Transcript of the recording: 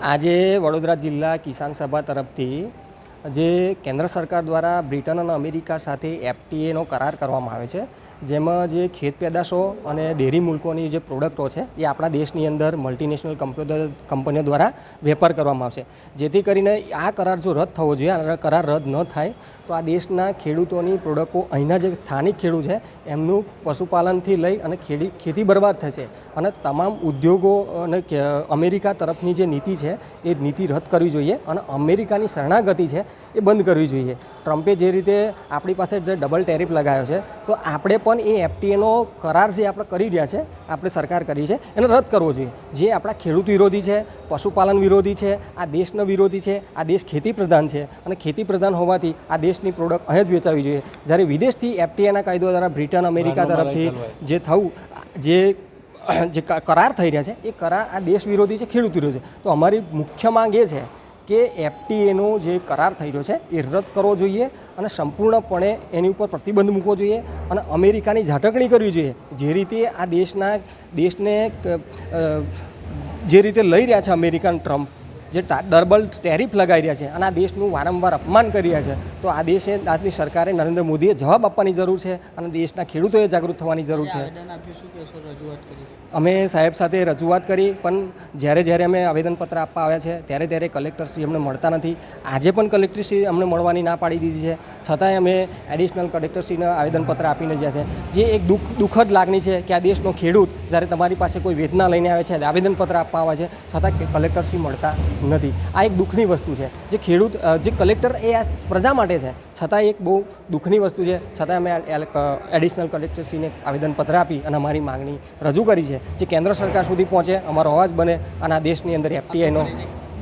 આજે વડોદરા જિલ્લા કિસાન સભા તરફથી જે કેન્દ્ર સરકાર દ્વારા બ્રિટન અને અમેરિકા સાથે એફટીએનો કરાર કરવામાં આવે છે, જેમાં જે ખેત પેદાશો અને ડેરી મુલ્કોની જે પ્રોડક્ટો છે એ આપણા દેશની અંદર મલ્ટીનેશનલ કંપનીઓ દ્વારા વેપાર કરવામાં આવશે, જેથી કરીને આ કરાર જો રદ થવો જોઈએ, આ કરાર રદ ન થાય તો આ દેશના ખેડૂતોની પ્રોડક્ટો અહીંના જે સ્થાનિક ખેડૂત છે એમનું પશુપાલનથી લઈ અને ખેતી બરબાદ થશે અને તમામ ઉદ્યોગો અને અમેરિકા તરફની જે નીતિ છે એ નીતિ રદ કરવી જોઈએ અને અમેરિકાની શરણાગતિ છે એ બંધ કરવી જોઈએ. ટ્રમ્પે જે રીતે આપણી પાસે જે ડબલ ટેરિફ લગાવ્યો છે તો આપણે પણ એ એફટીએનો કરાર જે આપણે કરી રહ્યા છે, આપણે સરકાર કરી છે એને રદ કરવો જોઈએ. જે આપણા ખેડૂત વિરોધી છે, પશુપાલન વિરોધી છે, આ દેશના વિરોધી છે. આ દેશ ખેતી પ્રધાન છે અને ખેતી પ્રધાન હોવાથી આ દેશની પ્રોડક્ટ અહીં જ વેચાવી જોઈએ. જ્યારે વિદેશથી એફટીએના કાયદો દ્વારા બ્રિટન અમેરિકા તરફથી જે થવું જે કરાર થઈ રહ્યા છે એ કરાર આ દેશ વિરોધી છે, ખેડૂત વિરોધી છે. તો અમારી મુખ્ય માંગ એ છે કે એફટીએનો જે કરાર થઈ રહ્યો છે એ રદ કરવો જોઈએ અને સંપૂર્ણપણે એની ઉપર પ્રતિબંધ મૂકવો જોઈએ અને અમેરિકાની ઝાટકણી કરવી જોઈએ. જે રીતે આ દેશને જે રીતે લઈ રહ્યા છે અમેરિકન ટ્રમ્પ, જે ડબલ ટેરિફ લગાવી રહ્યા છે અને આ દેશનું વારંવાર અપમાન કરી રહ્યા છે, તો આ આજની સરકારે નરેન્દ્ર મોદીએ જવાબ આપવાની જરૂર છે અને દેશના ખેડૂતોએ જાગૃત થવાની જરૂર છે. અમે સાહેબ સાથે રજૂઆત કરી, પણ જ્યારે અમે આવેદનપત્ર આપવા આવ્યા છે ત્યારે કલેક્ટરશ્રી અમને મળતા નથી. આજે પણ કલેક્ટરશ્રી અમને મળવાની ના પાડી દીધી છે, છતાંય અમે એડિશનલ કલેક્ટરશ્રીને આવેદનપત્ર આપીને જ્યાં છે. જે એક દુઃખદ લાગણી છે કે આ દેશનો ખેડૂત જ્યારે તમારી પાસે કોઈ વેદના લઈને આવે છે, આવેદનપત્ર આપવા આવે છે, છતાં કલેક્ટરશ્રી મળતા નથી. આ એક દુઃખની વસ્તુ છે. જે ખેડૂત જે કલેક્ટર એ આ પ્રજા માટે છે, છતાં એક બહુ દુઃખની વસ્તુ છે. છતાં અમે એડિશનલ કલેક્ટરશ્રીને આવેદનપત્ર આપી અને અમારી માગણી રજૂ કરી છે, જે કેન્દ્ર સરકાર સુધી પહોંચે, અમારો અવાજ બને અને આ દેશની અંદર એફટીઆઈનો